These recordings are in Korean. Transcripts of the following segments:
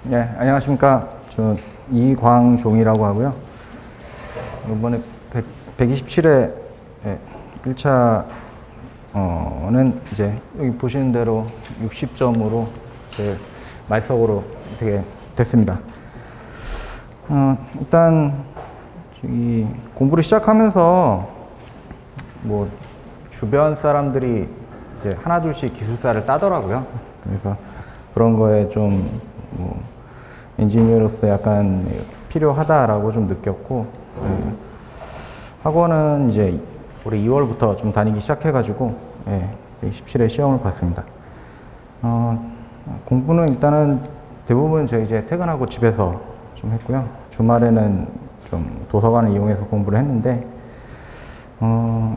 네, 안녕하십니까. 저 이광종이라고 하고요. 이번에 127회 1차는 이제 여기 보시는 대로 60점으로 제 말석으로 되게 됐습니다. 일단 이 공부를 시작하면서 뭐 주변 사람들이 이제 하나둘씩 기술사를 따더라고요. 그래서 그런 거에 좀뭐 엔지니어로서 약간 필요하다라고 좀 느꼈고, 학원은 이제 올해 2월부터 좀 다니기 시작해가지고 117회 시험을 봤습니다. 공부는 일단은 대부분 저 이제 퇴근하고 집에서 좀 했고요. 주말에는 좀 도서관을 이용해서 공부를 했는데,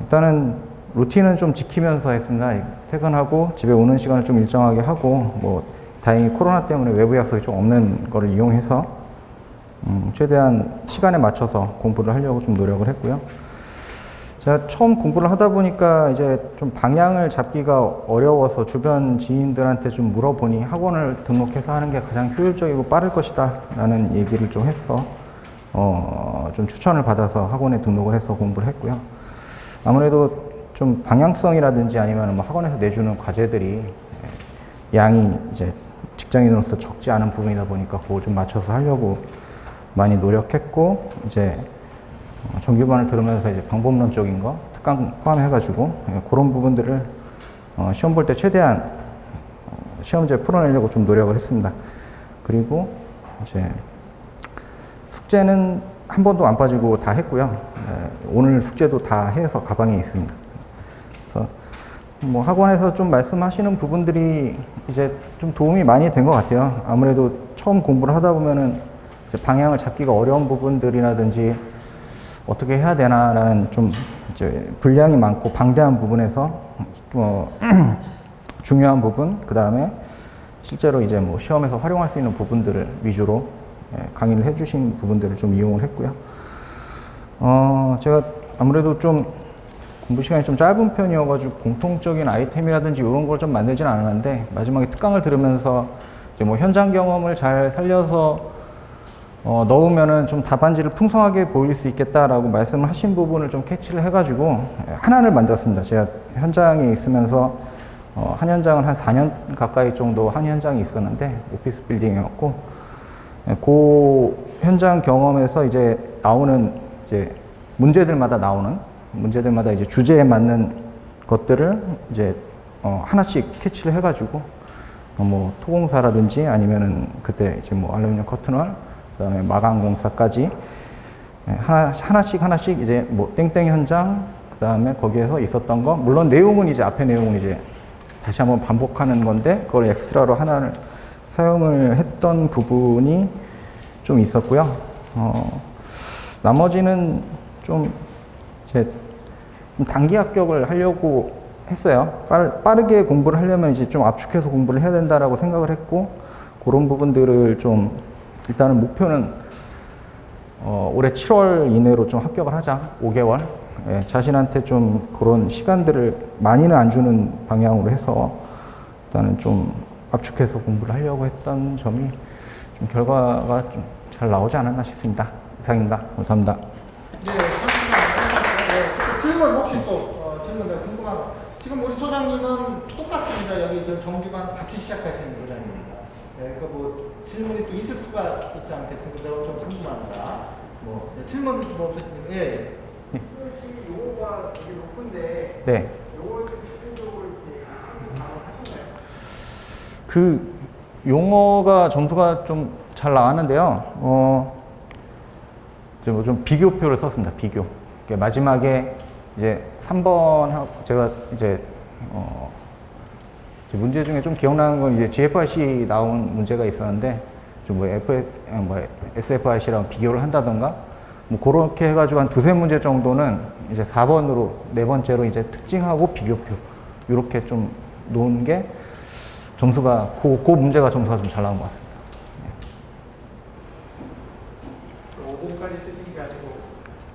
일단은 루틴은 좀 지키면서 했습니다. 퇴근하고 집에 오는 시간을 좀 일정하게 하고, 뭐 다행히 코로나 때문에 외부 약속이 좀 없는 거를 이용해서 최대한 시간에 맞춰서 공부를 하려고 좀 노력을 했고요. 제가 처음 공부를 하다 보니까 이제 좀 방향을 잡기가 어려워서 주변 지인들한테 좀 물어보니 학원을 등록해서 하는 게 가장 효율적이고 빠를 것이다 라는 얘기를 좀 해서 좀 추천을 받아서 학원에 등록을 해서 공부를 했고요. 아무래도 좀 방향성이라든지 아니면 뭐 학원에서 내주는 과제들이 양이 이제 직장인으로서 적지 않은 부분이다 보니까 그거 좀 맞춰서 하려고 많이 노력했고, 이제 정규반을 들으면서 이제 방법론적인 거, 특강 포함해가지고 그런 부분들을 시험 볼 때 최대한 시험지에 풀어내려고 좀 노력을 했습니다. 그리고 이제 숙제는 한 번도 안 빠지고 다 했고요. 오늘 숙제도 다 해서 가방에 있습니다. 그래서 뭐 학원에서 좀 말씀하시는 부분들이 이제 좀 도움이 많이 된 것 같아요. 아무래도 처음 공부를 하다 보면은 이제 방향을 잡기가 어려운 부분들이라든지 어떻게 해야 되나라는 좀 이제 분량이 많고 방대한 부분에서 중요한 부분, 그 다음에 실제로 이제 뭐 시험에서 활용할 수 있는 부분들을 위주로 강의를 해주신 부분들을 좀 이용을 했고요. 제가 아무래도 좀 공부 시간이 좀 짧은 편이어가지고 공통적인 아이템이라든지 이런 걸 좀 만들진 않았는데, 마지막에 특강을 들으면서 이제 뭐 현장 경험을 잘 살려서 넣으면은 좀 답안지를 풍성하게 보일 수 있겠다라고 말씀을 하신 부분을 좀 캐치를 해가지고 하나를 만들었습니다. 제가 현장에 있으면서 한 현장은 한 4년 가까이 정도 한 현장이 있었는데 오피스 빌딩이었고, 그 현장 경험에서 이제 나오는 이제 문제들마다 이제 주제에 맞는 것들을 이제 하나씩 캐치를 해가지고 뭐 토공사라든지 아니면은 그때 이제 뭐 알루미늄 커튼월, 그다음에 마감 공사까지 하나씩 이제 뭐 땡땡 현장, 그다음에 거기에서 있었던 거, 물론 내용은 이제 앞에 내용은 이제 다시 한번 반복하는 건데 그걸 엑스트라로 하나를 사용을 했던 부분이 좀 있었고요. 나머지는 좀 이제 단기 합격을 하려고 했어요. 빠르게 공부를 하려면 이제 좀 압축해서 공부를 해야 된다라고 생각을 했고, 그런 부분들을 좀 일단은 목표는 올해 7월 이내로 좀 합격을 하자. 5개월. 자신한테 좀 그런 시간들을 많이는 안 주는 방향으로 해서 일단은 좀 압축해서 공부를 하려고 했던 점이 좀 결과가 좀 잘 나오지 않았나 싶습니다. 이상입니다. 감사합니다. 네, 질문 혹시 또 질문 내가 궁금한 거. 지금 우리 소장님은 똑같습니다. 여기 저 정규반 같이 시작하시는 소장님입니다. 네, 그 뭐 질문이 또 있을 수가 있지 않겠습니까? 좀 궁금합니다. 뭐 질문 뭐 없으십니까? 예. 혹시 요거가 되게 높은데, 네. 요거를 좀 집중적으로 이렇게 하셨나요? 그 용어가 점수가 좀 잘 나왔는데요. 이제 뭐 좀 비교표를 썼습니다. 비교. 마지막에 이제 3번 제가 이제 문제 중에 좀 기억나는 건 이제 GFRC 나온 문제가 있었는데, 좀 뭐 SFRC랑 비교를 한다던가 뭐 그렇게 해가지고 한 두세 문제 정도는 이제 4번으로 네 번째로 이제 특징하고 비교표 이렇게 좀 놓은 게 점수가 그 문제가 점수가 좀 잘 나온 것 같습니다. 5번까지 쓰신 게 아니고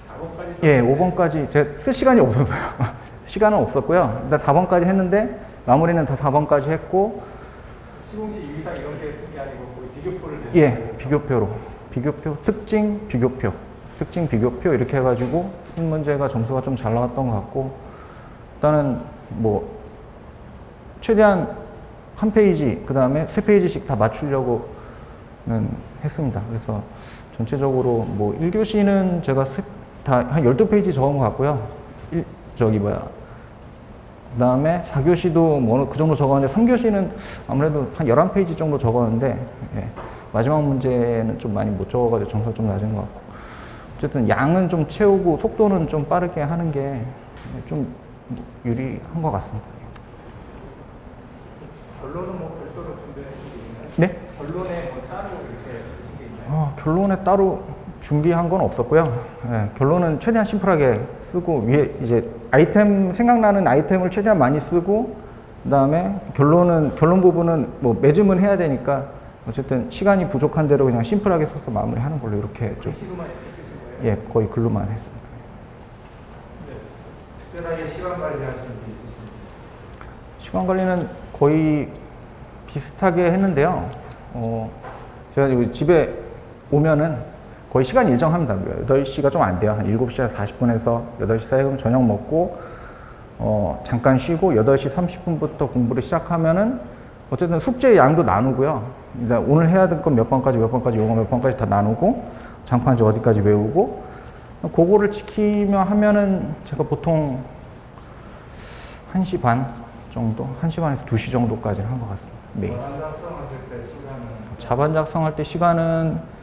4번까지? 예, 5번까지 제가 쓸 시간이 없었어요. 시간은 없었고요. 일단 4번까지 했는데 마무리는 다 4번까지 했고, 시공지 이상 이런 게 아니고 거의 비교표를 내는 예, 비교표로. 비교표, 특징, 비교표. 특징, 비교표 이렇게 해가지고 쓴 문제가 점수가 좀 잘 나왔던 것 같고, 일단은 뭐, 최대한 한 페이지, 그 다음에 세 페이지씩 다 맞추려고는 했습니다. 그래서 전체적으로 뭐 1교시는 제가 다 한 12페이지 적은 것 같고요. 그 다음에 4교시도 뭐 그 정도 적었는데 3교시는 아무래도 한 11페이지 정도 적었는데, 예, 마지막 문제는 좀 많이 못 적어가지고 점수가 좀 낮은 것 같고, 어쨌든 양은 좀 채우고 속도는 좀 빠르게 하는 게 좀 유리한 것 같습니다. 결론은 뭐 별도로 준비하신 게 있나요? 네? 결론에 뭐 따로 이렇게 하신 게 있나요? 결론에 따로 준비한 건 없었고요. 예, 결론은 최대한 심플하게 쓰고, 위에 이제 아이템, 생각나는 아이템을 최대한 많이 쓰고, 그 다음에 결론 부분은 뭐 매짐은 해야 되니까, 어쨌든 시간이 부족한 대로 그냥 심플하게 써서 마무리하는 걸로 이렇게 좀, 글씨로만 이렇게 쓰신 거예요? 예, 거의 글로만 했습니다. 네. 특별하게 시간 관리하시는 게 있으신가요? 시간 관리는 거의 비슷하게 했는데요. 제가 여기 집에 오면은 거의 시간 일정합니다. 8시가 좀 안 돼요. 한 7시 40분에서 8시 사이에 그럼 저녁 먹고, 잠깐 쉬고 8시 30분부터 공부를 시작하면은 어쨌든 숙제 양도 나누고요. 일단 오늘 해야 될 건 몇 번까지, 용어 몇 번까지 다 나누고, 장판지 어디까지 외우고, 그거를 지키며 하면은 제가 보통 1시 반 정도, 1시 반에서 2시 정도까지는 한 것 같습니다. 매일. 자반 작성하실 때 시간은? 자반 작성할 때 시간은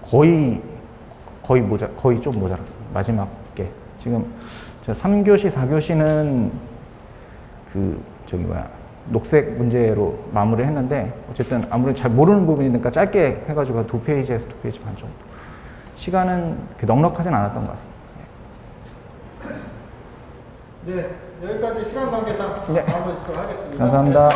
거의 좀 모자랐습니다. 마지막 게 지금 3교시, 4교시는 녹색 문제로 마무리를 했는데, 어쨌든 아무래도 잘 모르는 부분이니까 짧게 해가지고 한 2페이지에서 2페이지 반 정도. 시간은 넉넉하진 않았던 것 같습니다. 네, 여기까지 시간 관계상 네. 마무리 짓도록 하겠습니다. 감사합니다. 네,